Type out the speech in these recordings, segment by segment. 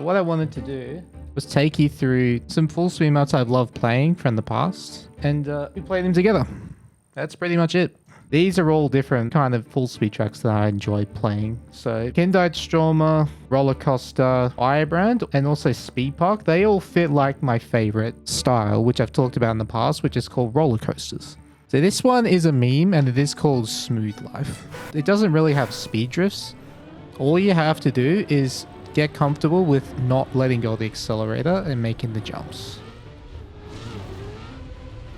what I wanted to do was take you through some full speed maps I've loved playing from the past, and we play them together. That's pretty much it. These are all different kind of full speed tracks that I enjoy playing. So Kendite, Stroma, Roller Coaster, Firebrand, and also Speed Park, they all fit like my favorite style, which I've talked about in the past, which is called roller coasters. So this one is a meme, and it is called Smooth Life. It doesn't really have speed drifts. All you have to do is get comfortable with not letting go of the accelerator and making the jumps.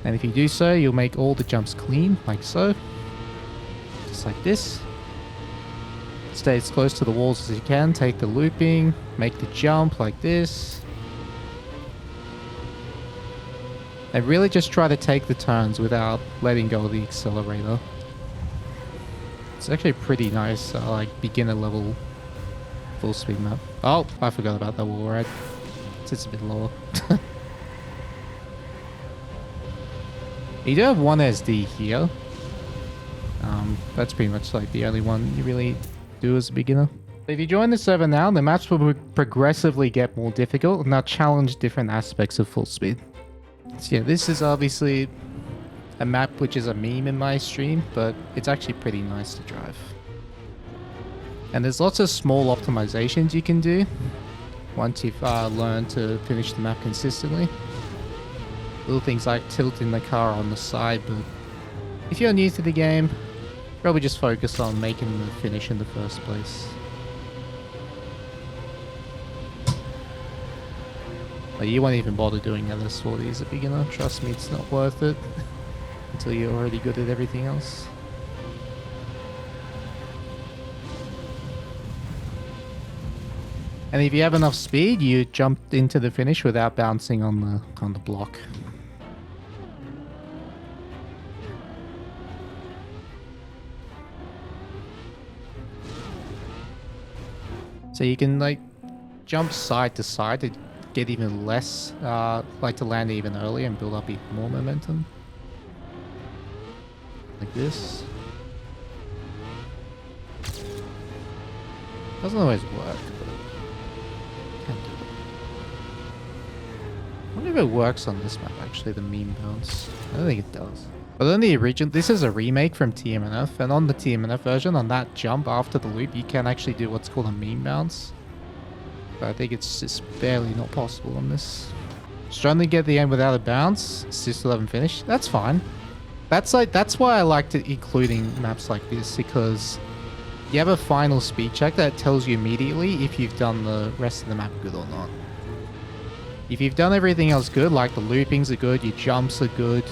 And if you do so, you'll make all the jumps clean, like so. Just like this. Stay as close to the walls as you can, take the looping, make the jump like this. And really just try to take the turns without letting go of the accelerator. It's actually pretty nice, like beginner level full speed map. Oh, I forgot about that wall ride. It's a bit lower. You do have one SD here. That's pretty much like the only one you really do as a beginner. If you join the server now, the maps will progressively get more difficult and they'll challenge different aspects of full speed. So yeah, this is obviously a map which is a meme in my stream, but it's actually pretty nice to drive. And there's lots of small optimizations you can do once you've learned to finish the map consistently. Little things like tilting the car on the side, but if you're new to the game, probably just focus on making the finish in the first place. Like, you won't even bother doing LS40 as a beginner. Trust me, it's not worth it until you're already good at everything else. And if you have enough speed, you jump into the finish without bouncing on the block. So you can like jump side to side to get even less, like to land even earlier and build up even more momentum. Like this. Doesn't always work, but can do it. I wonder if it works on this map actually, the meme bounce. I don't think it does. But on the original, this is a remake from TMNF, and on the TMNF version, on that jump after the loop, you can actually do what's called a meme bounce. But I think it's just barely not possible on this. Struggling to get the end without a bounce, still haven't finished. That's fine. That's why I like including maps like this, because you have a final speed check that tells you immediately if you've done the rest of the map good or not. If you've done everything else good, like the loopings are good, your jumps are good,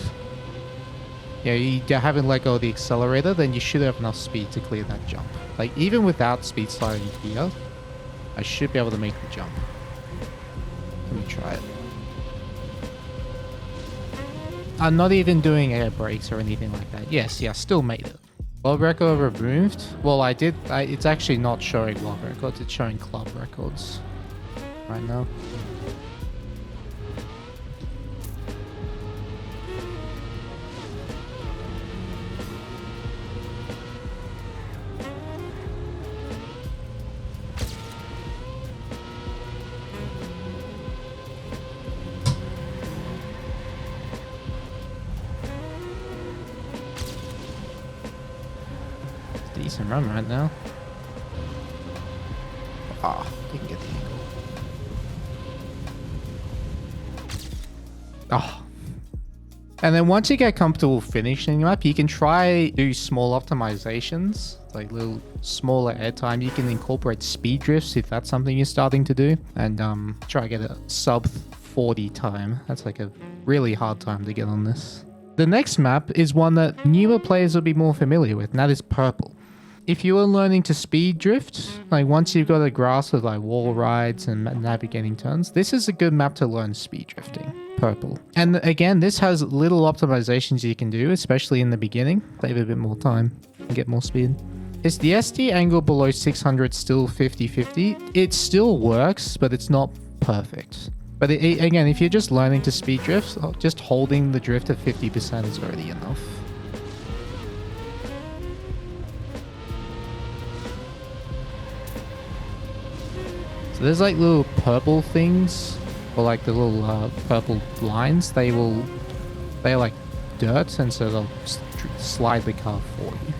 yeah, you haven't let go of the accelerator, then you should have enough speed to clear that jump. Like, even without speed sliding here, I should be able to make the jump. Let me try it. I'm not even doing air brakes or anything like that. Yes, yeah, still made it. World record removed? Well, it's actually not showing world records, it's showing club records right now. Decent run right now. Ah, didn't get the angle. Ah. And then once you get comfortable finishing the map, you can try do small optimizations, like little smaller airtime. You can incorporate speed drifts if that's something you're starting to do, and try to get a sub 40 time. That's like a really hard time to get on this. The next map is one that newer players will be more familiar with, and that is Purple. If you are learning to speed drift, like once you've got a grasp of like wall rides and navigating turns, this is a good map to learn speed drifting. Purple. And again, this has little optimizations you can do, especially in the beginning. Save a bit more time and get more speed. Is the SD angle below 600 still 50-50? It still works, but it's not perfect. But again, if you're just learning to speed drift, just holding the drift at 50% is already enough. So there's like little purple things, or like the little purple lines. They're like dirt, and so they'll slide the car for you.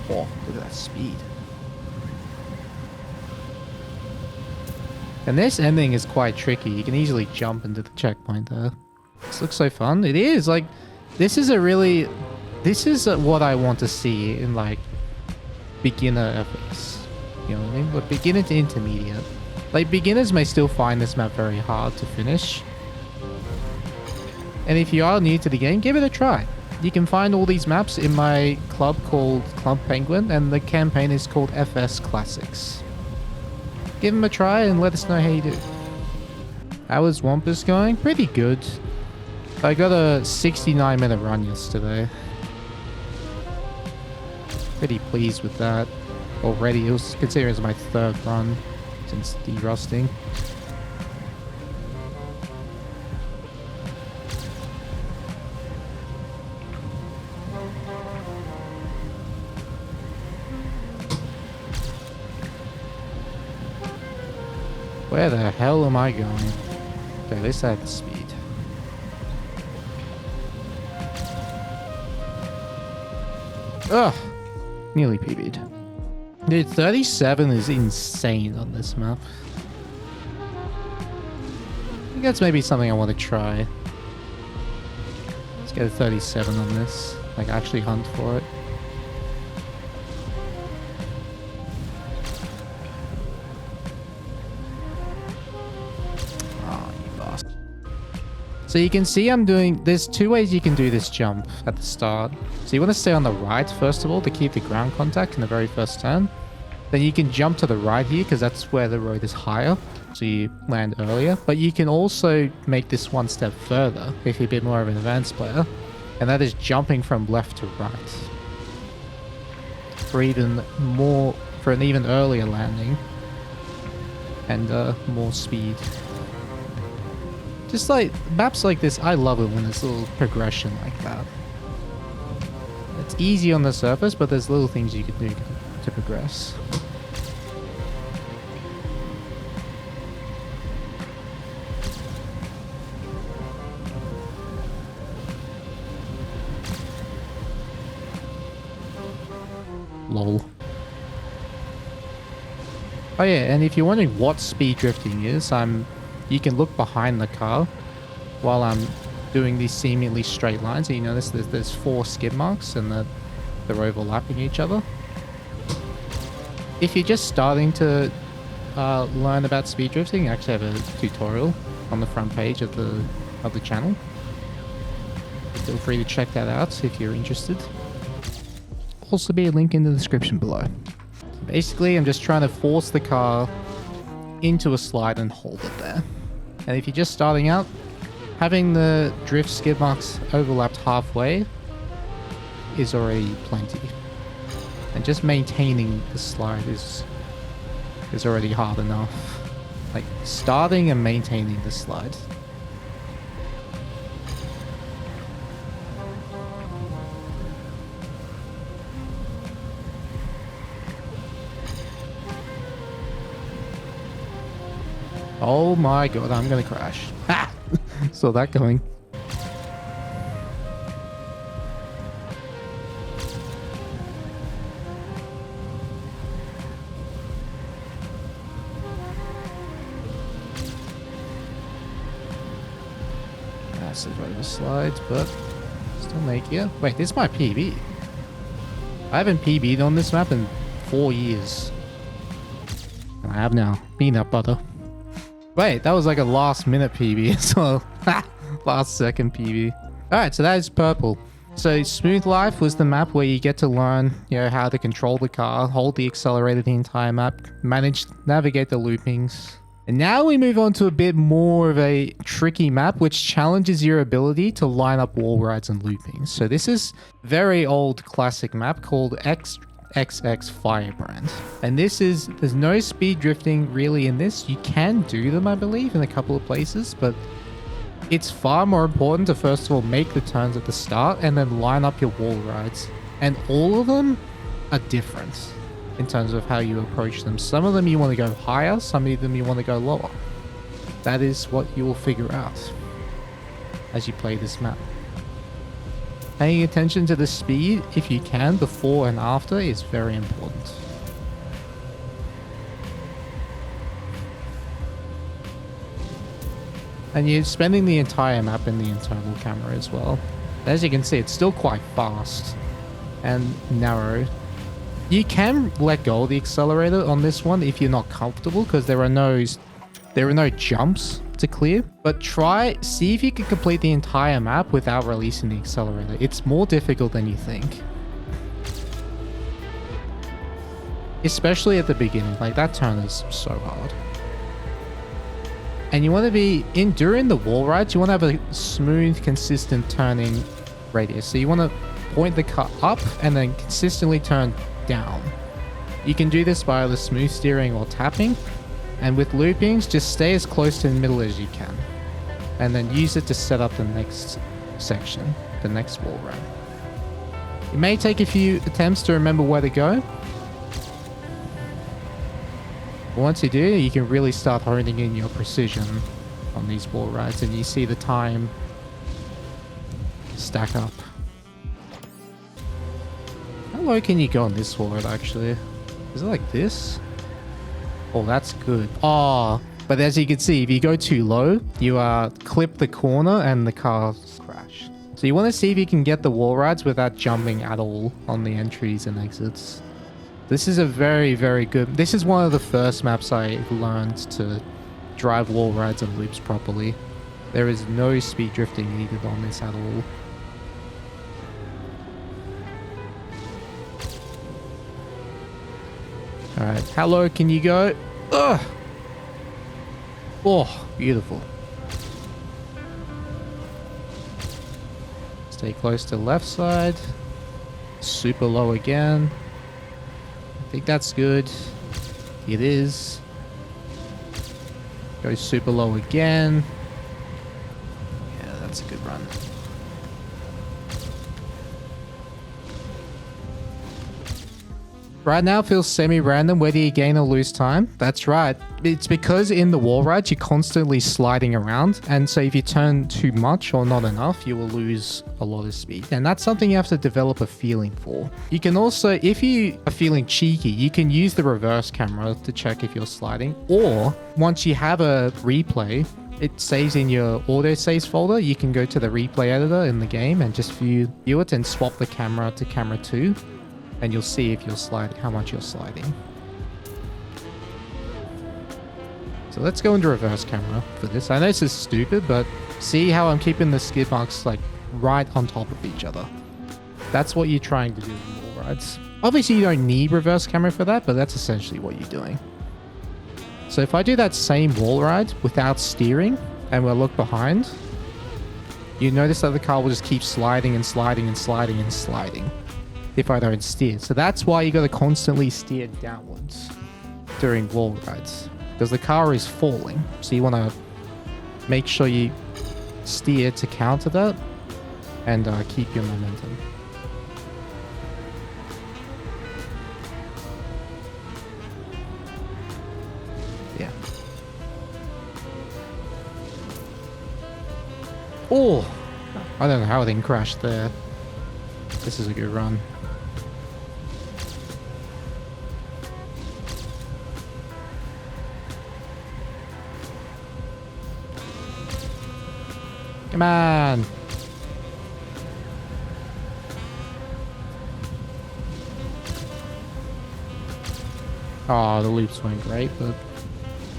Oh, look at that speed. And this ending is quite tricky. You can easily jump into the checkpoint there. This looks so fun. It is, like, this is what I want to see in, like, beginner FS. You know what I mean? But beginner to intermediate. Like, beginners may still find this map very hard to finish. And if you are new to the game, give it a try. You can find all these maps in my club called Club Penguin, and the campaign is called FS Classics. Give them a try and let us know how you do. How is Wampus going? Pretty good. I got a 69-minute run yesterday. Pretty pleased with that already. It was considered as my third run since derusting. Where the hell am I going? Okay, at least I have the speed. Ugh! Nearly PB'd. Dude, 37 is insane on this map. I think that's maybe something I want to try. Let's get a 37 on this. Like, actually hunt for it. So you can see there's two ways you can do this jump at the start. So you want to stay on the right, first of all, to keep the ground contact in the very first turn. Then you can jump to the right here, because that's where the road is higher. So you land earlier. But you can also make this one step further, if you're a bit more of an advanced player. And that is jumping from left to right. For an even earlier landing. And more speed. Just like maps like this, I love it when there's a little progression like that. It's easy on the surface, but there's little things you can do to progress. Lol. Oh yeah, and if you're wondering what speed drifting is, you can look behind the car while I'm doing these seemingly straight lines. And you notice there's 4 skid marks and they're overlapping each other. If you're just starting to learn about speed drifting, I actually have a tutorial on the front page of the channel. Feel free to check that out if you're interested. Also be a link in the description below. Basically, I'm just trying to force the car into a slide and hold it there. And if you're just starting out, having the drift skid marks overlapped halfway is already plenty. And just maintaining the slide is already hard enough. Like, starting and maintaining the slide. Oh my god, I'm gonna crash. Ha! Saw that going. Massive over slides, but still make it. Wait, this is my PB. I haven't PB'd on this map in 4 years. And I have now. Peanut butter. Wait, that was like a last minute PB as well. Last second PB. Alright, so that is purple. So Smooth Life was the map where you get to learn, how to control the car, hold the accelerator the entire map, navigate the loopings. And now we move on to a bit more of a tricky map, which challenges your ability to line up wall rides and loopings. So this is very old classic map called XX Firebrand. And there's no speed drifting really in this. You can do them, I believe, in a couple of places, but It's far more important to first of all make the turns at the start and then line up your wall rides. And all of them are different in terms of how you approach them. Some of them you want to go higher, some of them you want to go lower. That is what you will figure out as you play this map. Paying attention to the speed, if you can, before and after is very important. And you're spending the entire map in the internal camera as well. As you can see, it's still quite fast and narrow. You can let go of the accelerator on this one if you're not comfortable, because there are no jumps to clear. But see if you can complete the entire map without releasing the accelerator. It's more difficult than you think. Especially at the beginning, like that turn is so hard. And you want to be, during the wall rides, you want to have a smooth, consistent turning radius. So you want to point the car up and then consistently turn down. You can do this by either smooth steering or tapping. And with loopings, just stay as close to the middle as you can. And then use it to set up the next section, the next wall ride. It may take a few attempts to remember where to go. Once you do, you can really start honing in your precision on these wall rides, and you see the time stack up. How low can you go on this wall ride, actually? Is it like this? Oh, that's good. Oh, but as you can see, if you go too low, you clip the corner and the car crash. So you want to see if you can get the wall rides without jumping at all on the entries and exits. This is a very, very good... This is one of the first maps I learned to drive wall rides and loops properly. There is no speed drifting needed on this at all. Alright, how low can you go? Ugh! Oh, beautiful. Stay close to the left side. Super low again. I think that's good. It is. Go super low again. Yeah, that's a good run. Right now it feels semi-random whether you gain or lose time. That's right. It's because in the wall rides you're constantly sliding around, and so if you turn too much or not enough, you will lose a lot of speed. And that's something you have to develop a feeling for. You can also, if you are feeling cheeky, you can use the reverse camera to check if you're sliding, or once you have a replay, it saves in your auto saves folder. You can go to the replay editor in the game and just view it and swap the camera to camera 2. And you'll see if you're sliding, how much you're sliding. So let's go into reverse camera for this. I know this is stupid, but see how I'm keeping the skid marks like right on top of each other. That's what you're trying to do in wall rides. Obviously you don't need reverse camera for that, but that's essentially what you're doing. So if I do that same wall ride without steering and we'll look behind, you notice that the car will just keep sliding and sliding and sliding and sliding if I don't steer. So that's why you got to constantly steer downwards during wall rides, because the car is falling. So you want to make sure you steer to counter that and keep your momentum. Yeah. Oh, I don't know how it didn't crash there. This is a good run. Come on. Oh, the loops weren't great, but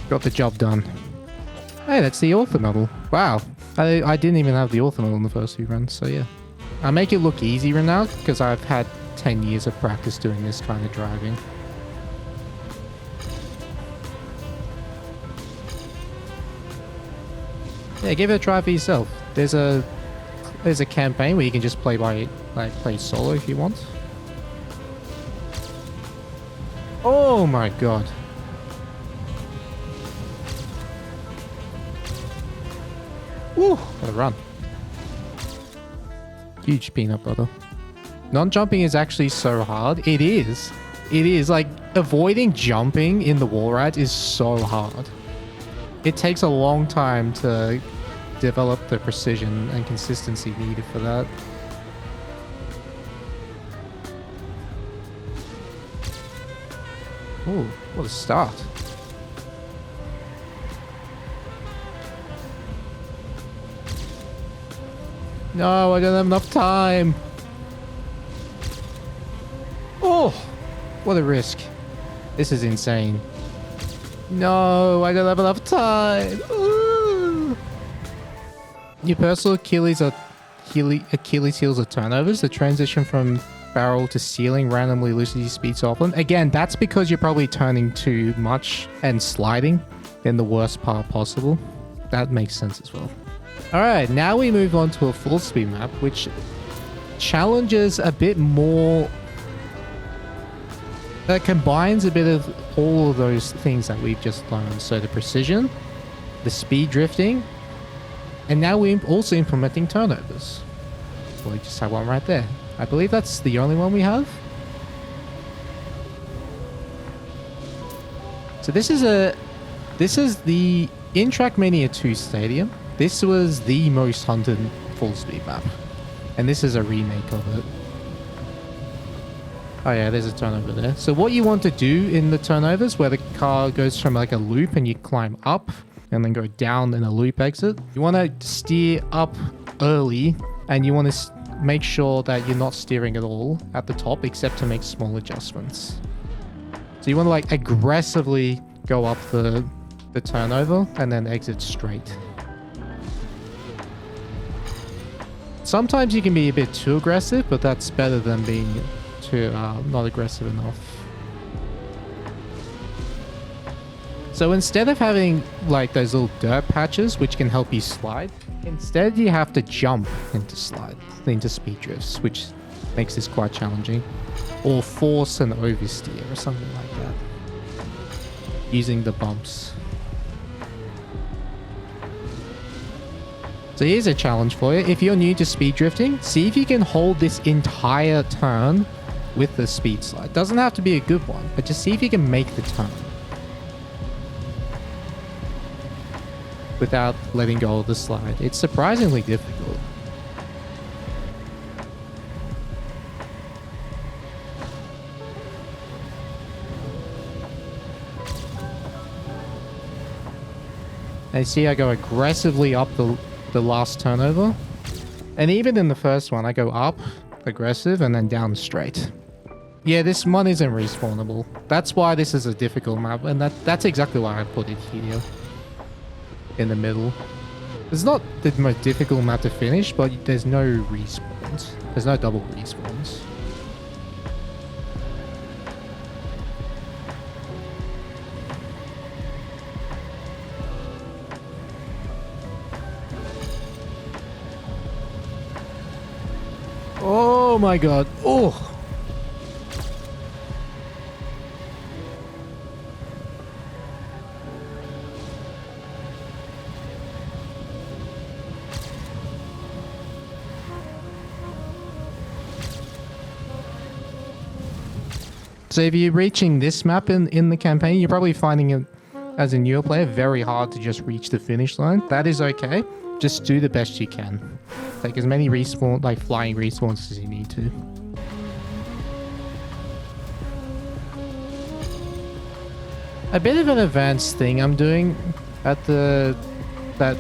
got the job done. Hey, that's the author medal. Wow. I didn't even have the author medal in the first few runs, so yeah. I make it look easier now because I've had 10 years of practice doing this kind of driving. Yeah, give it a try for yourself. There's a campaign where you can just play solo if you want. Oh my god. Woo! Gotta run. Huge peanut butter. Non-jumping is actually so hard. It is. It is. Like, avoiding jumping in the wall ride is so hard. It takes a long time to develop the precision and consistency needed for that. Ooh, what a start. No, I don't have enough time. Oh, what a risk. This is insane. No, I don't have enough time. Ooh. Your personal Achilles heels are turnovers. The transition from barrel to ceiling randomly loses your speed so often. Again, that's because you're probably turning too much and sliding in the worst part possible. That makes sense as well. Alright, now we move on to a full speed map, which challenges a bit more. That combines a bit of all of those things that we've just learned. So the precision, the speed drifting, and now we're also implementing turnovers. Well, we just have one right there. I believe that's the only one we have. So this is the in Trackmania 2 Stadium. This was the most hunted full speed map, and this is a remake of it. Oh yeah, there's a turnover there. So what you want to do in the turnovers, where the car goes from like a loop and you climb up and then go down in a loop exit, you want to steer up early, and you want to make sure that you're not steering at all at the top except to make small adjustments. So you want to like aggressively go up the turnover and then exit straight. Sometimes you can be a bit too aggressive, but that's better than being too not aggressive enough. So instead of having like those little dirt patches which can help you slide, instead you have to jump into speed drifts, which makes this quite challenging. Or force an oversteer or something like that, using the bumps. So here's a challenge for you. If you're new to speed drifting, see if you can hold this entire turn with the speed slide. Doesn't have to be a good one, but just see if you can make the turn without letting go of the slide. It's surprisingly difficult. And see, I go aggressively up the last turnover, and even in the first one I go up aggressive and then down straight. Yeah, this one isn't respawnable. That's why this is a difficult map, and that's exactly why I put it here in the middle. It's not the most difficult map to finish, but there's no respawns. There's no double respawns. Oh my god. Oh. So if you're reaching this map in the campaign, you're probably finding it, as a newer player, very hard to just reach the finish line. That is okay. Just do the best you can. Take as many flying respawns as you need to. A bit of an advanced thing I'm doing at that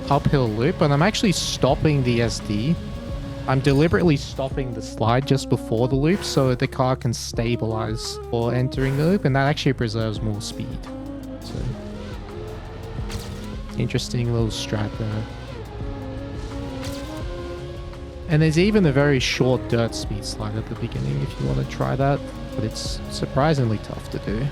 uphill loop, and I'm actually stopping the SD. I'm deliberately stopping the slide just before the loop so the car can stabilize for entering the loop, and that actually preserves more speed. So, interesting little strat there. And there's even a very short dirt speed slide at the beginning if you want to try that, but it's surprisingly tough to do.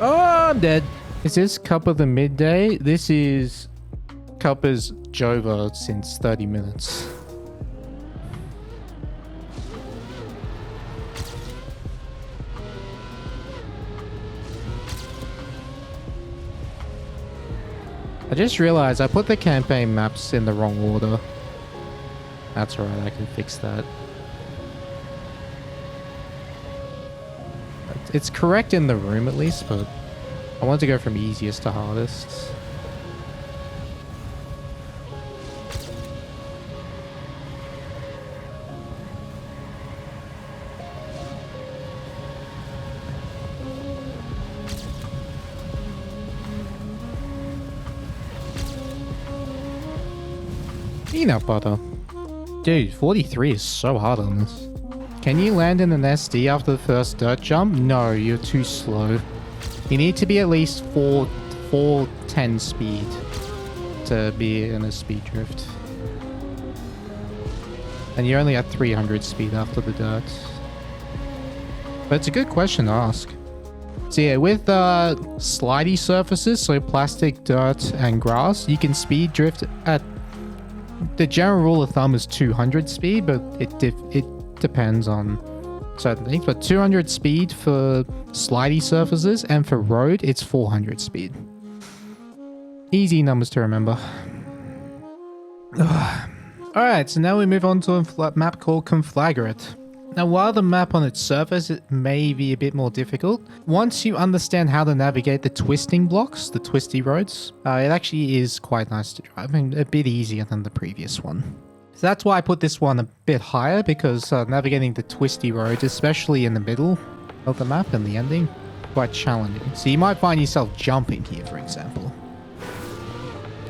Oh, I'm dead. Is this Cup of the Midday? This is Cuppa's Jova since 30 minutes. I just realized I put the campaign maps in the wrong order. That's right, I can fix that. It's correct in the room at least, but I want to go from easiest to hardest. Peanut butter. Dude, 43 is so hard on this. Can you land in an SD after the first dirt jump? No, you're too slow. You need to be at least 410 speed to be in a speed drift. And you're only at 300 speed after the dirt. But it's a good question to ask. So yeah, with slidey surfaces, so plastic, dirt, and grass, you can speed drift at... The general rule of thumb is 200 speed, but it depends on certain things. But 200 speed for slidey surfaces, and for road, it's 400 speed. Easy numbers to remember. Alright, so now we move on to a map called Conflager. Now, while the map on its surface it may be a bit more difficult, once you understand how to navigate the twisting blocks, the twisty roads, it actually is quite nice to drive and a bit easier than the previous one. So that's why I put this one a bit higher, because navigating the twisty roads, especially in the middle of the map and the ending, quite challenging. So you might find yourself jumping here, for example.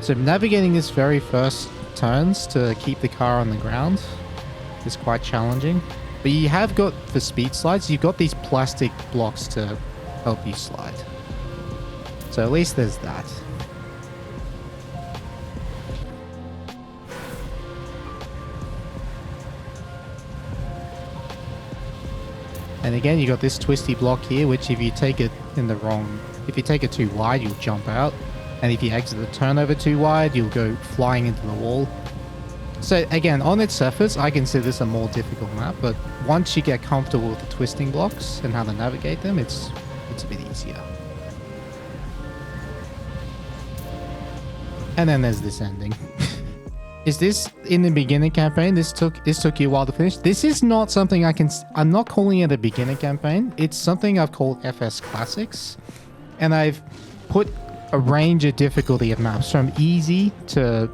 So navigating this very first turns to keep the car on the ground is quite challenging. But you have got, for speed slides, you've got these plastic blocks to help you slide. So at least there's that. And again, you got this twisty block here, which if you take it in the wrong... If you take it too wide, you'll jump out. And if you exit the turnover too wide, you'll go flying into the wall. So again, on its surface, I consider this a more difficult map, but once you get comfortable with the twisting blocks and how to navigate them, it's a bit easier. And then there's this ending. Is this in the beginner campaign? This took you a while to finish. This is not something I'm not calling it a beginner campaign. It's something I've called FS Classics, and I've put a range of difficulty of maps from easy to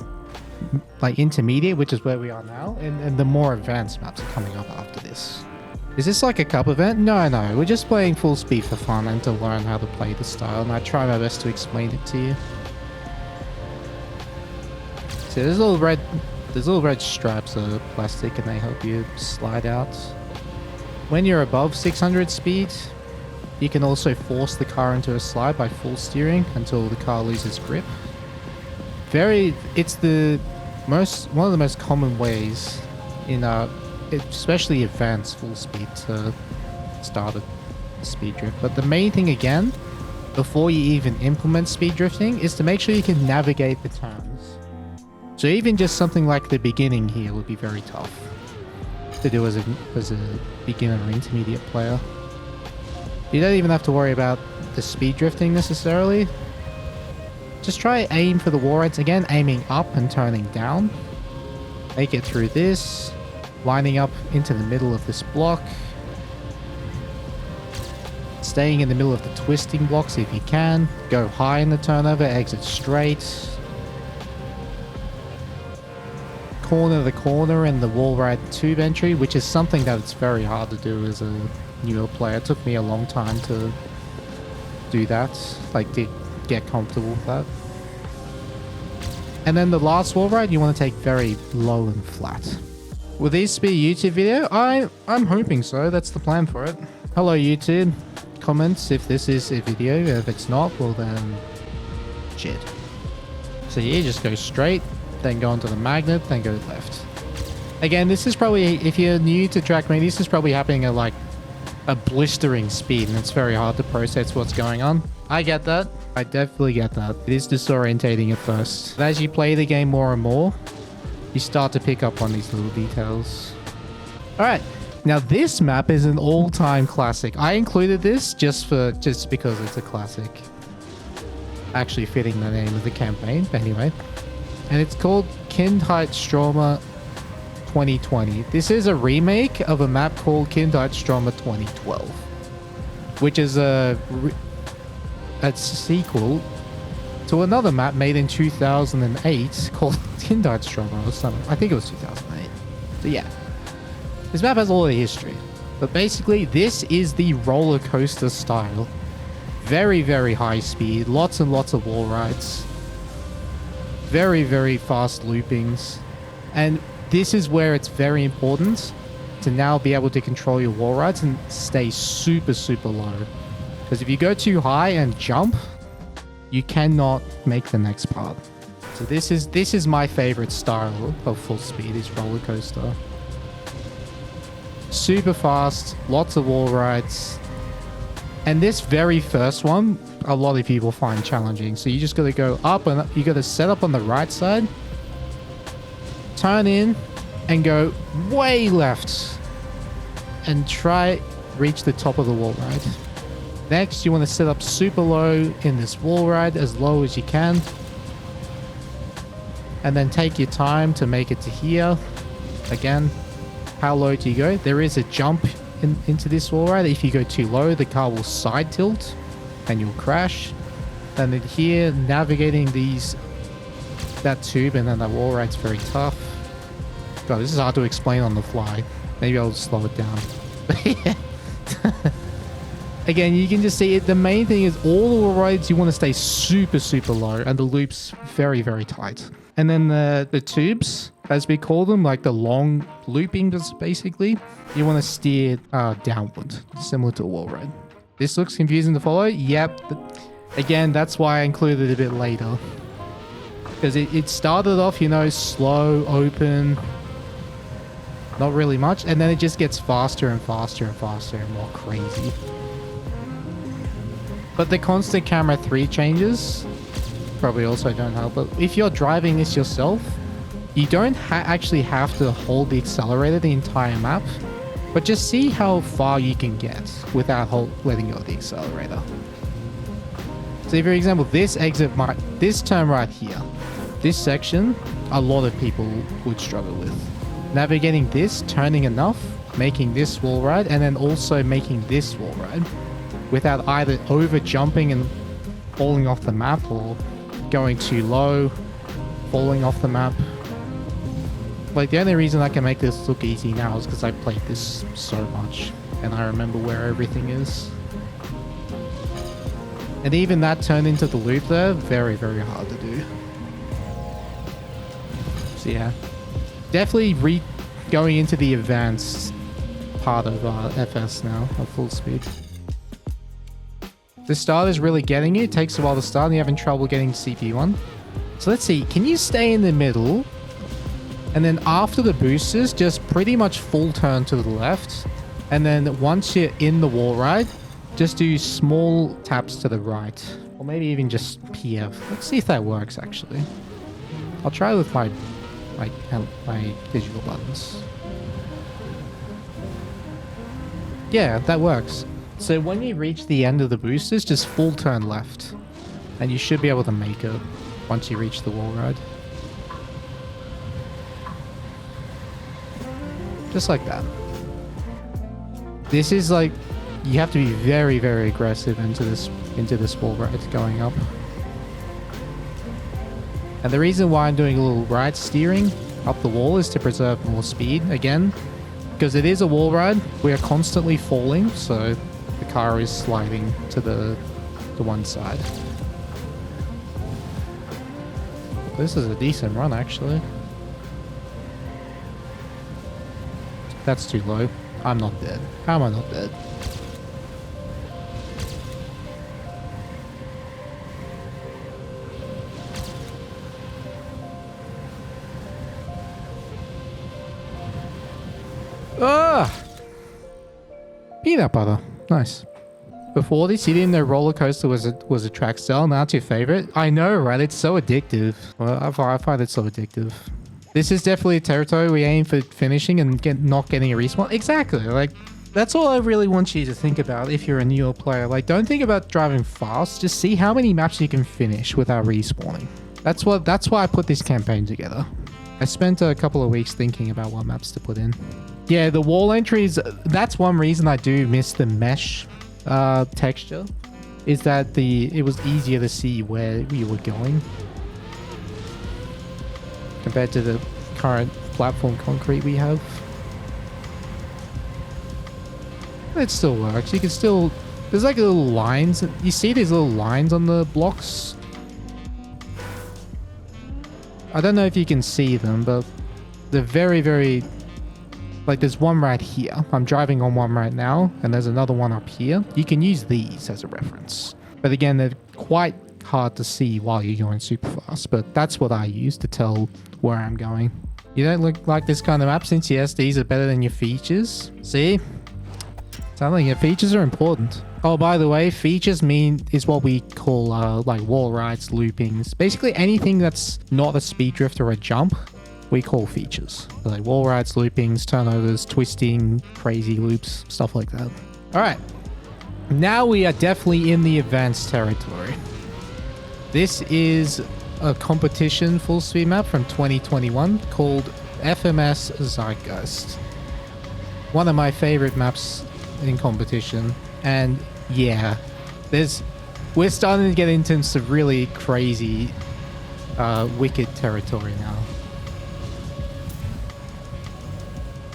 like intermediate, which is where we are now, and the more advanced maps are coming up after this. Is this like a cup event? No, we're just playing full speed for fun and to learn how to play the style, and I try my best to explain it to you. So there's little red stripes of plastic, and they help you slide out. When you're above 600 speed, you can also force the car into a slide by full steering until the car loses grip. It's one of the most common ways in especially advanced full speed to start a speed drift. But the main thing again, before you even implement speed drifting, is to make sure you can navigate the turns. So even just something like the beginning here would be very tough to do as a beginner or intermediate player. You don't even have to worry about the speed drifting necessarily. Just try aim for the wall rides again, aiming up and turning down. Make it through this, lining up into the middle of this block. Staying in the middle of the twisting blocks if you can. Go high in the turnover, exit straight. Corner the corner and the wall ride tube entry, which is something that it's very hard to do as a newer player. It took me a long time to do that, like to get comfortable with that. And then the last wall ride you want to take very low and flat. Will this be a YouTube video? I'm hoping so. That's the plan for it. Hello YouTube. Comments if this is a video. If it's not, well then shit. So yeah, just go straight, then go onto the magnet, then go left. Again, this is probably, if you're new to Trackmania, this is probably happening at like a blistering speed, and it's very hard to process what's going on. I get that. I definitely get that. It is disorientating at first. But as you play the game more and more, you start to pick up on these little details. Alright, now this map is an all-time classic. I included this just because it's a classic. actually fitting the name of the campaign, but anyway. And it's called Kindheit Stroma 2020. This is a remake of a map called Kindheit Stroma 2012, which is a sequel to another map made in 2008 called Kindheit Stroma or something. I think it was 2008. So yeah, this map has all the history. But basically, this is the roller coaster style. Very, very high speed. Lots and lots of wall rides. Very, very fast loopings. And this is where it's very important to now be able to control your wall rides and stay super, super low. Because if you go too high and jump, you cannot make the next part. So this is my favorite style of full speed, is roller coaster. Super fast, lots of wall rides. And this very first one, a lot of people find challenging. So you just got to go up and you got to set up on the right side, turn in and go way left and try reach the top of the wall ride. Next, you want to set up super low in this wall ride, as low as you can. And then take your time to make it to here. Again, how low do you go? There is a jump into this wall ride. If you go too low, the car will side tilt and you'll crash. And then here, navigating that tube and then that wall ride's very tough. God, this is hard to explain on the fly. Maybe I'll slow it down. Again, you can just see it. The main thing is all the wall rides, you want to stay super, super low, and the loops very, very tight. And then the tubes, as we call them, like the long looping, basically, you want to steer downward, similar to a wall ride. This looks confusing to follow. Yep. Again, that's why I included it a bit later. Because it started off, you know, slow, open, not really much. And then it just gets faster and faster and faster and more crazy. But the constant camera 3 changes probably also don't help. But if you're driving this yourself, you don't actually have to hold the accelerator the entire map, but just see how far you can get without letting go of the accelerator. So for example, this turn right here, this section, a lot of people would struggle with. Navigating this, turning enough, making this wall ride, and then also making this wall ride without either over jumping and falling off the map or going too low, falling off the map. Like, the only reason I can make this look easy now is because I played this so much and I remember where everything is. And even that turned into the loop there, very, very hard to do. So yeah, definitely going into the advanced part of FS now, of full speed. The start is really getting it. It takes a while to start and you're having trouble getting CPU on. So let's see, can you stay in the middle? And then after the boosters, just pretty much full turn to the left. And then once you're in the wall ride, just do small taps to the right. Or maybe even just PF. Let's see if that works, actually. I'll try with my digital buttons. Yeah, that works. So when you reach the end of the boosters, just full turn left. And you should be able to make it once you reach the wall ride. Just like that. This is like, you have to be very, very aggressive into this wall ride going up. And the reason why I'm doing a little right steering up the wall is to preserve more speed again, because it is a wall ride. We are constantly falling, so the car is sliding to the one side. This is a decent run, actually. That's too low. I'm not dead. How am I not dead? Ah! Peanut butter. Nice. Before this, you didn't know roller coaster was a track style. Now it's your favorite. I know, right? It's so addictive. Well, I find it so addictive. This is definitely a territory we aim for finishing and not getting a respawn. Exactly. Like, That's all I really want you to think about if you're a newer player. Like, don't think about driving fast. Just see how many maps you can finish without respawning. That's why I put this campaign together. I spent a couple of weeks thinking about what maps to put in. Yeah, the wall entries, that's one reason I do miss the mesh texture, is that it was easier to see where we were going compared to the current platform concrete we have. It still works. You can still... There's like little lines. You see these little lines on the blocks? I don't know if you can see them, but they're very, very... Like, there's one right here. I'm driving on one right now, and there's another one up here. You can use these as a reference. But again, they're quite hard to see while you're going super fast, but that's what I use to tell where I'm going. You don't look like this kind of map since your SDs are better than your features. See? Sounds like your features are important. Oh, by the way, features is what we call like wall rides, loopings. Basically anything that's not a speed drift or a jump, we call features. So like wall rides, loopings, turnovers, twisting, crazy loops, stuff like that. All right. Now we are definitely in the advanced territory. This is a competition full speed map from 2021 called FMS Zargeist. One of my favorite maps in competition, and yeah, we're starting to get into some really crazy wicked territory now.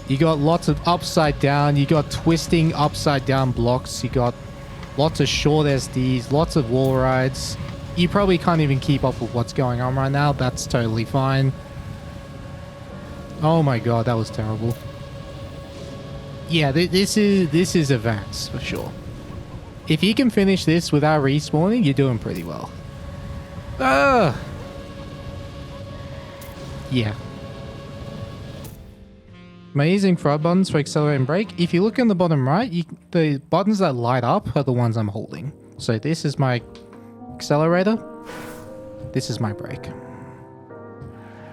You got lots of upside down, you got twisting upside down blocks, you got lots of short SDs, lots of wall rides. You probably can't even keep up with what's going on right now. That's totally fine. Oh my god, that was terrible. Yeah, this is advanced for sure. If you can finish this without respawning, you're doing pretty well. Yeah. Am I using front buttons for accelerate and brake? If you look in the bottom right, the buttons that light up are the ones I'm holding. So this is my accelerator. This is my brake.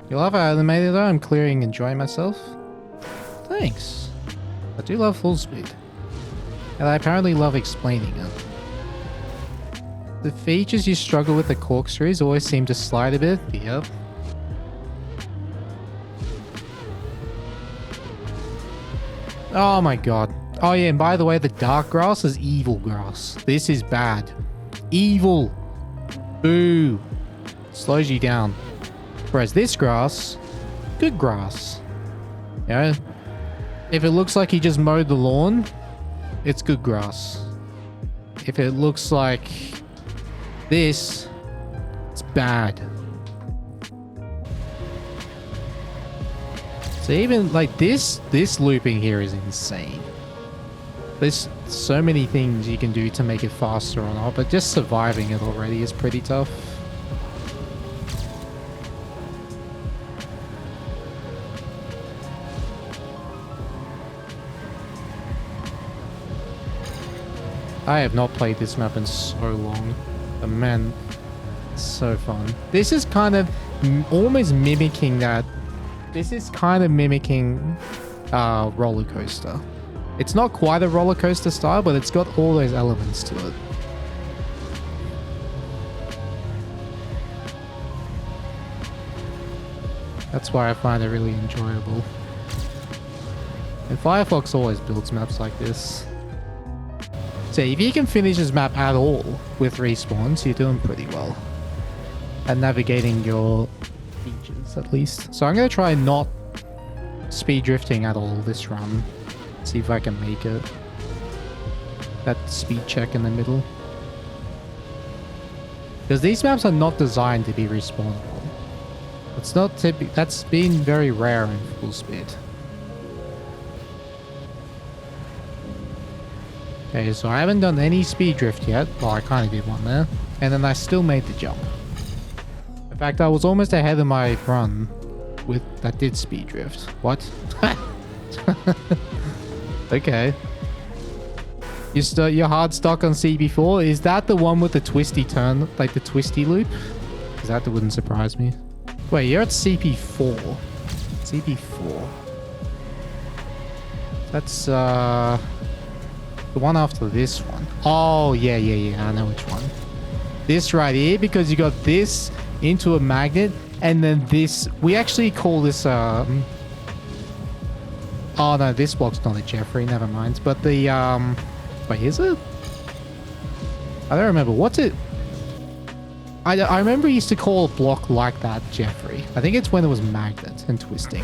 You love how animated though? I'm clearing, enjoying myself. Thanks. I do love full speed. And I apparently love explaining it. The features you struggle with the corkscrews always seem to slide a bit. Yep. Oh my god. Oh yeah, and by the way, the dark grass is evil grass. This is bad. Evil. Boo. Slows you down. Whereas this grass, good grass. Yeah. If it looks like he just mowed the lawn, it's good grass. If it looks like this, it's bad. So even like this looping here is insane. There's so many things you can do to make it faster or not, but just surviving it already is pretty tough. I have not played this map in so long, but man, it's so fun. This is kind of almost mimicking that. This is kind of mimicking roller coaster. It's not quite a roller coaster style, but it's got all those elements to it. That's why I find it really enjoyable. And Firefox always builds maps like this. So if you can finish this map at all with respawns, you're doing pretty well at navigating your features, at least. So I'm going to try not speed drifting at all this run. See if I can make it. That speed check in the middle. Because these maps are not designed to be respawnable. It's not typical. That's been very rare in full speed. Okay, so I haven't done any speed drift yet. Well, I kind of did one there. And then I still made the jump. In fact, I was almost ahead of my run with that did speed drift. What? Okay. You're hard stuck on CB4? Is that the one with the twisty turn, like the twisty loop? Because that wouldn't surprise me. Wait, you're at CP4. CP4. That's, The one after this one. Oh, yeah, yeah, yeah. I know which one. This right here, because you got this into a magnet, and then this. We actually call this, oh, no, this block's not a Jeffrey. Never mind. But the, wait, is it? I don't remember. What's it? I remember he used to call a block like that Jeffrey. I think it's when it was magnet and twisting.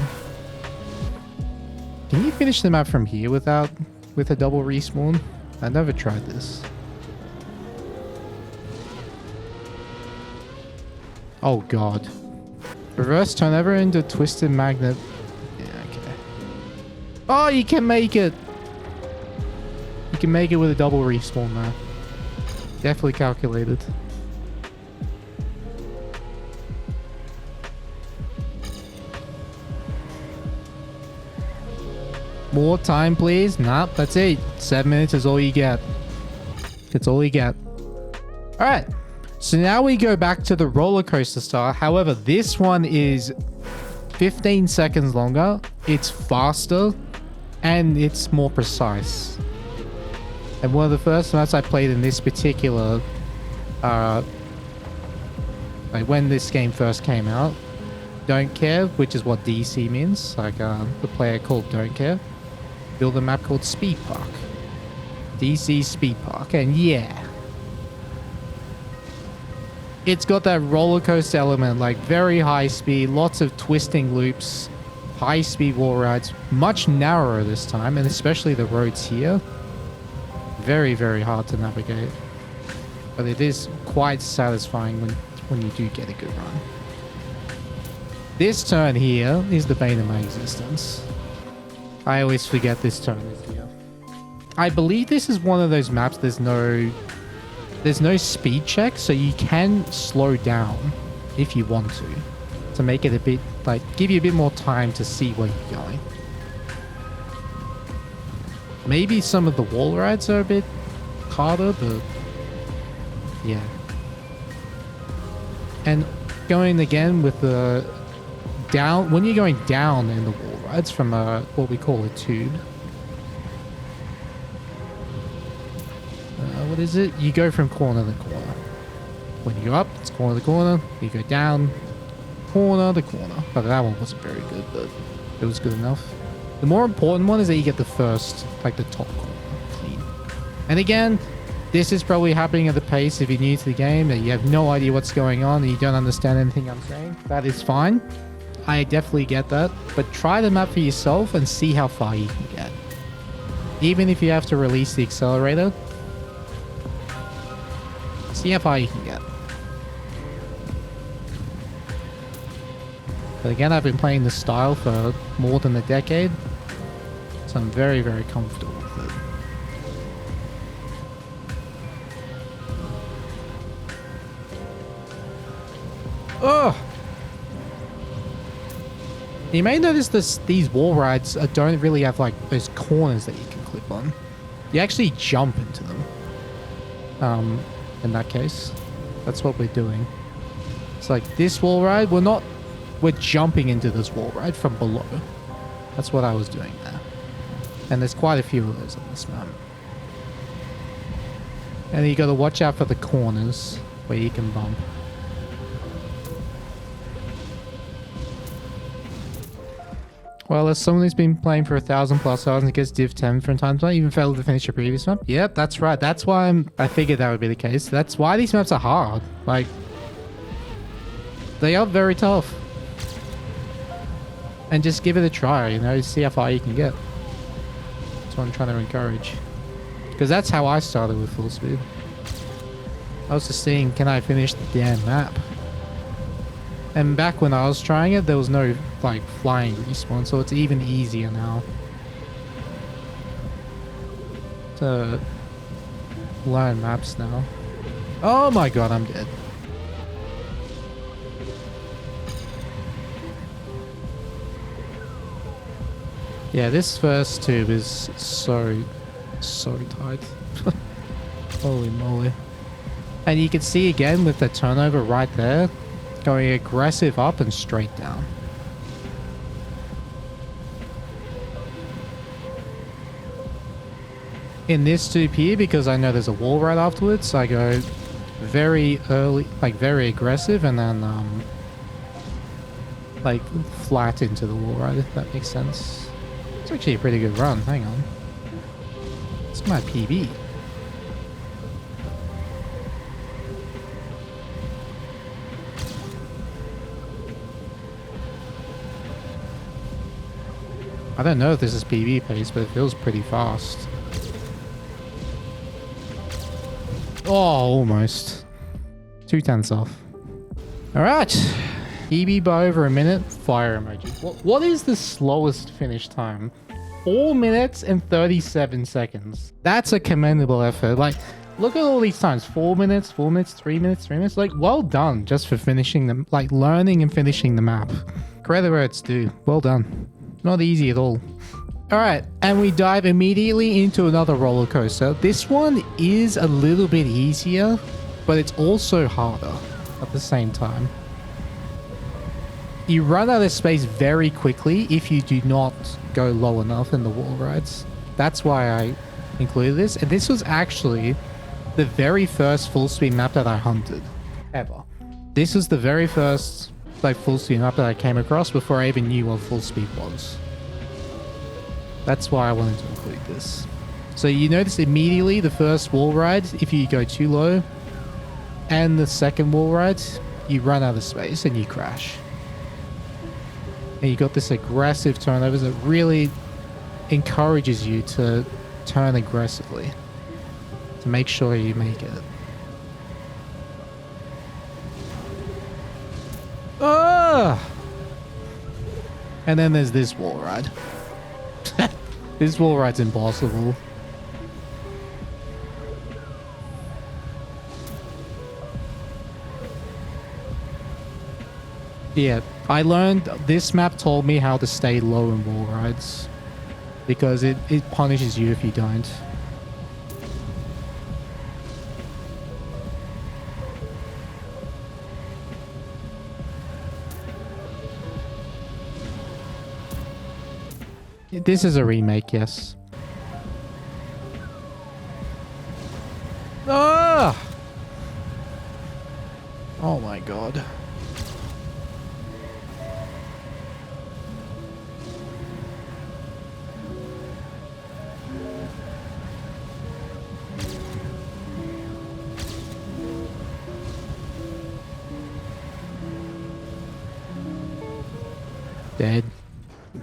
Can you finish the map from here with a double respawn? I never tried this. Oh god. Reverse turnover into twisted magnet. Yeah, okay. Oh, you can make it! You can make it with a double respawn now. Definitely calculated. More time, please. Nah, that's it. 7 minutes is all you get. That's all you get. Alright. So now we go back to the roller coaster style. However, this one is 15 seconds longer. It's faster. And it's more precise. And one of the first maps I played in this particular... like when this game first came out. Don't care, which is what DC means. Like the player called Don't Care. Build a map called Speed Park. DC Speed Park. And yeah. It's got that roller coaster element, like very high speed, lots of twisting loops, high speed wall rides, much narrower this time, and especially the roads here. Very, very hard to navigate. But it is quite satisfying when you do get a good run. This turn here is the bane of my existence. I always forget this turn is here. I believe this is one of those maps there's no speed check, so you can slow down if you want to make it a bit, like, give you a bit more time to see where you're going. Maybe some of the wall rides are a bit harder, but yeah. And going again with the down, when you're going down in the wall rides from what we call a tube. What is it? You go from corner to corner. When you go up, it's corner to corner. You go down, corner to corner. But that one wasn't very good, but it was good enough. The more important one is that you get the first, like the top corner clean. And again, this is probably happening at the pace if you're new to the game, that you have no idea what's going on and you don't understand anything I'm saying. That is fine. I definitely get that. But try the map for yourself and see how far you can get. Even if you have to release the accelerator, see how far you can get. But again, I've been playing this style for more than a decade, so I'm very, very comfortable with it. Oh! You may notice these wall rides don't really have like those corners that you can clip on. You actually jump into them. In that case, that's what we're doing. It's like this wall ride, we're jumping into this wall ride from below. That's what I was doing there. And there's quite a few of those on this map. And you got to watch out for the corners where you can bump. Well, as someone who's been playing for 1,000+ hours and gets Div 10 from time to time, even failed to finish a previous map. Yep, that's right. That's why I figured that would be the case. That's why these maps are hard. Like, they are very tough. And just give it a try, you know, see how far you can get. That's what I'm trying to encourage. Because that's how I started with full speed. I was just seeing, can I finish the damn map? And back when I was trying it, there was no, like, flying respawn, so it's even easier now to learn maps now. Oh my god, I'm dead. Yeah, this first tube is so tight. Holy moly. And you can see again with the turnover right there, going aggressive up and straight down. in this tube here, because I know there's a wall right afterwards, I go very early, like very aggressive, and then like flat into the wall ride, if that makes sense. It's actually a pretty good run. Hang on. It's my PB. I don't know if this is PB pace, but it feels pretty fast. Oh, almost. 2/10 off. Alright. PB by over a minute. Fire emoji. What is the slowest finish time? 4 minutes and 37 seconds. That's a commendable effort. Like, look at all these times. 4 minutes, 4 minutes, 3 minutes, 3 minutes. Like, well done just for finishing them. Like, learning and finishing the map. Credit where it's due. Well done. Not easy at all. Alright, and we dive immediately into another roller coaster. This one is a little bit easier, but it's also harder at the same time. You run out of space very quickly if you do not go low enough in the wall rides. That's why I included this. And this was actually the very first full speed map that I hunted ever. This was the very first like full speed map that I came across before I even knew what full speed was. That's why I wanted to include this. So you notice immediately the first wall ride, if you go too low, and the second wall ride, you run out of space and you crash. And you got this aggressive turnovers that really encourages you to turn aggressively to make sure you make it. Ah! And then there's this wall ride. This wall ride's impossible. Yeah, I learned this map told me how to stay low in wall rides because it punishes you if you don't. This is a remake, yes. Ah! Oh my god. Dead.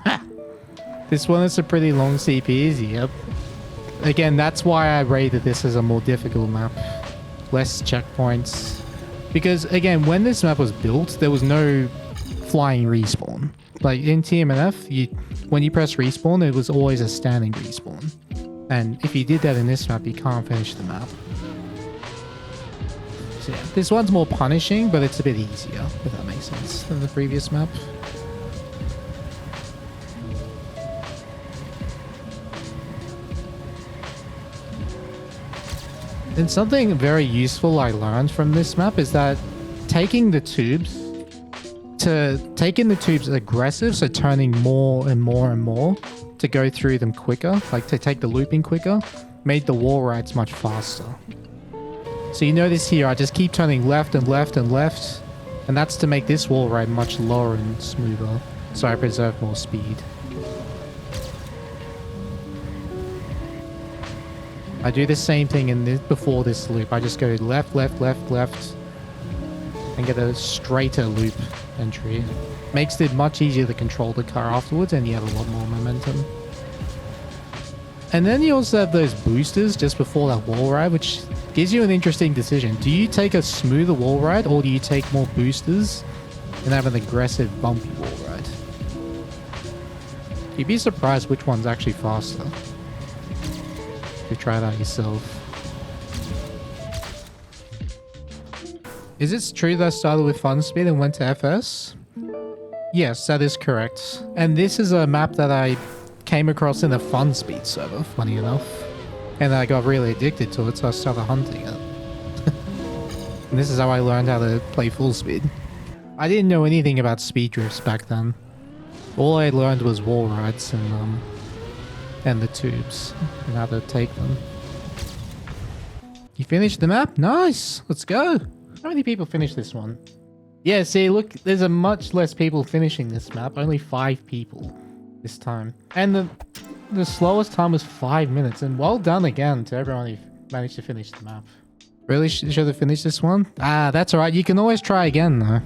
Ha! This one is a pretty long CP, yep. Again, that's why I rated this as a more difficult map. Less checkpoints. Because, again, when this map was built, there was no flying respawn. Like, in TMNF, when you press respawn, it was always a standing respawn. And if you did that in this map, you can't finish the map. So yeah, this one's more punishing, but it's a bit easier, if that makes sense, than the previous map. And something very useful I learned from this map is that taking the tubes aggressive, so turning more and more and more to go through them quicker, like to take the looping quicker, made the wall rides much faster. So you notice here, I just keep turning left and left and left, and that's to make this wall ride much lower and smoother, so I preserve more speed. I do the same thing in this, before this loop. I just go left, left, left, left, and get a straighter loop entry. Makes it much easier to control the car afterwards, and you have a lot more momentum. And then you also have those boosters just before that wall ride, which gives you an interesting decision. Do you take a smoother wall ride, or do you take more boosters and have an aggressive, bumpy wall ride? You'd be surprised which one's actually faster. You try that yourself. Is it true that I started with Fun Speed and went to FS? Yes, that is correct. And this is a map that I came across in a Fun Speed server, funny enough. And I got really addicted to it, so I started hunting it. And this is how I learned how to play full speed. I didn't know anything about speed drifts back then. All I learned was wall rides and the tubes and how to take them. You finished the map? Nice. Let's go. How many people finished this one? Yeah, see, look, there's a much less people finishing this map. Only 5 people this time. And the slowest time was 5 minutes. And well done again to everyone who managed to finish the map. Really should have finished this one? Ah, that's alright. You can always try again, though.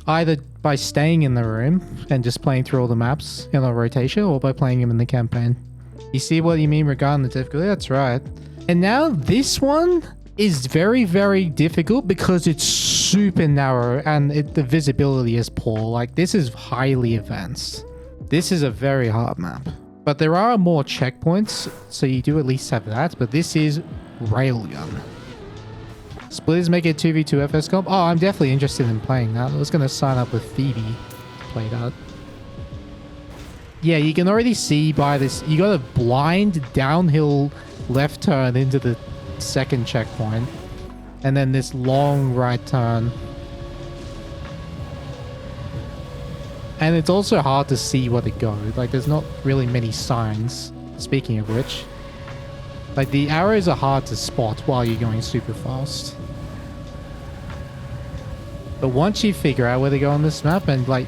Either by staying in the room and just playing through all the maps in a rotation, or by playing them in the campaign. You see what you mean regarding the difficulty? That's right. And now this one is very, very difficult because it's super narrow and the visibility is poor. Like, this is highly advanced. This is a very hard map. But there are more checkpoints, so you do at least have that. But this is Railgun. Splitters make it 2v2 FS comp. Oh, I'm definitely interested in playing that. I was going to sign up with Phoebe to play that. Yeah, you can already see by this. You got a blind downhill left turn into the second checkpoint. And then this long right turn. And it's also hard to see where to go. Like, there's not really many signs. Speaking of which. Like, the arrows are hard to spot while you're going super fast. But once you figure out where to go on this map and, like,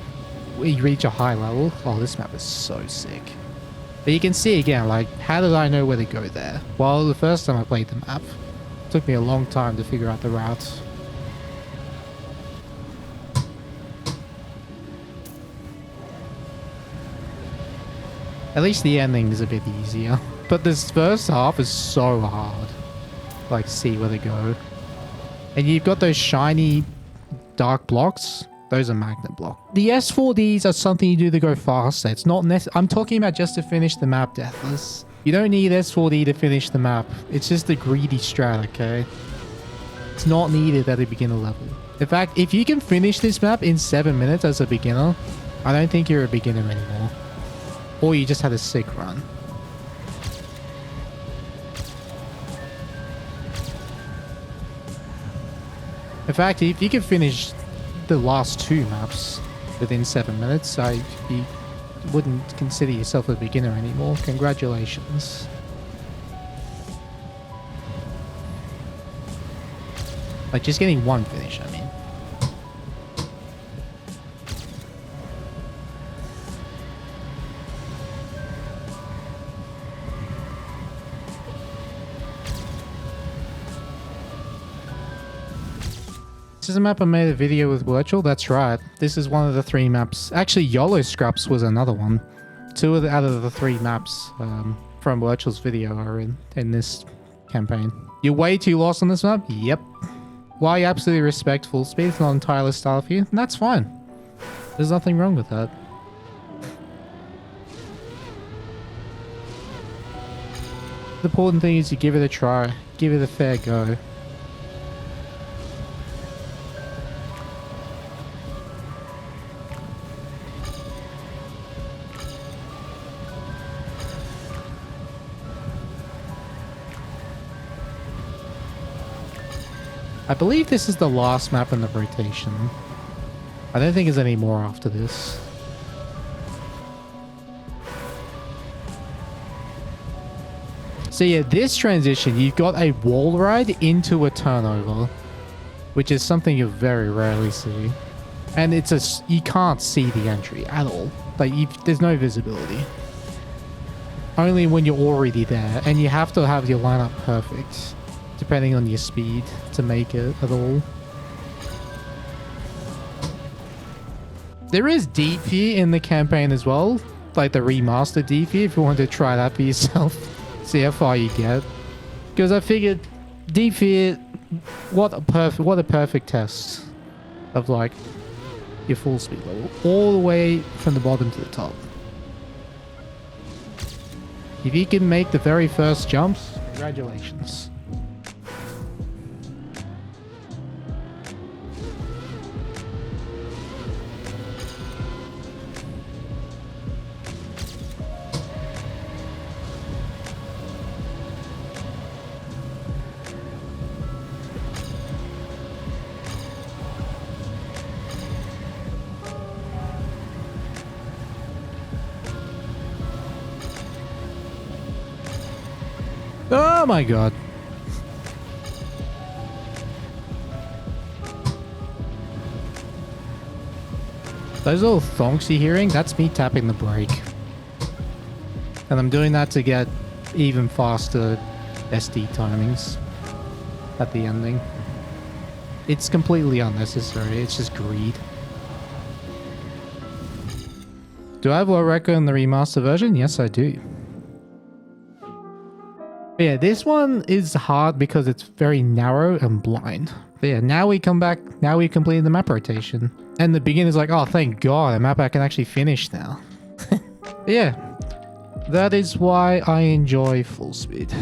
you reach a high level... Oh, this map is so sick. But you can see again, like, how did I know where to go there? Well, the first time I played the map, it took me a long time to figure out the route. At least the ending is a bit easier. But this first half is so hard. Like, see where to go. And you've got those shiny dark blocks. Those are magnet blocks. The S4Ds are something you do to go faster. It's not I'm talking about just to finish the map, Deathless. You don't need S4D to finish the map. It's just a greedy strat, okay? It's not needed at a beginner level. In fact, if you can finish this map in 7 minutes as a beginner, I don't think you're a beginner anymore. Or you just had a sick run. In fact, if you can finish the last 2 maps within 7 minutes, you wouldn't consider yourself a beginner anymore. Congratulations. Like, just getting 1 finish, I mean. This is a map I made a video with Virtual, that's right. This is one of the 3 maps. Actually, YOLO Scraps was another one. 2 out of the 3 maps from Virtual's video are in this campaign. You're way too lost on this map? Yep. While you absolutely respect full speed, it's not entirely style for you, and that's fine. There's nothing wrong with that. The important thing is you give it a try. Give it a fair go. I believe this is the last map in the rotation. I don't think there's any more after this. So yeah, this transition, you've got a wall ride into a turnover, which is something you very rarely see. And you can't see the entry at all. Like, there's no visibility. Only when you're already there, and you have to have your lineup perfect, depending on your speed, to make it at all. There is Deep Fear in the campaign as well, like the remastered Deep Fear, if you want to try that for yourself. See how far you get. Because I figured Deep Fear, what a perfect test of, like, your full speed level, all the way from the bottom to the top. If you can make the very first jumps, congratulations. Oh my god. Those little thonks you're hearing, that's me tapping the brake. And I'm doing that to get even faster SD timings at the ending. It's completely unnecessary, it's just greed. Do I have a record in the remaster version? Yes, I do. But yeah, this one is hard because it's very narrow and blind. But yeah, now we come back, now we completed the map rotation. And the beginner's like, oh, thank God, a map I can actually finish now. Yeah, that is why I enjoy Full Speed.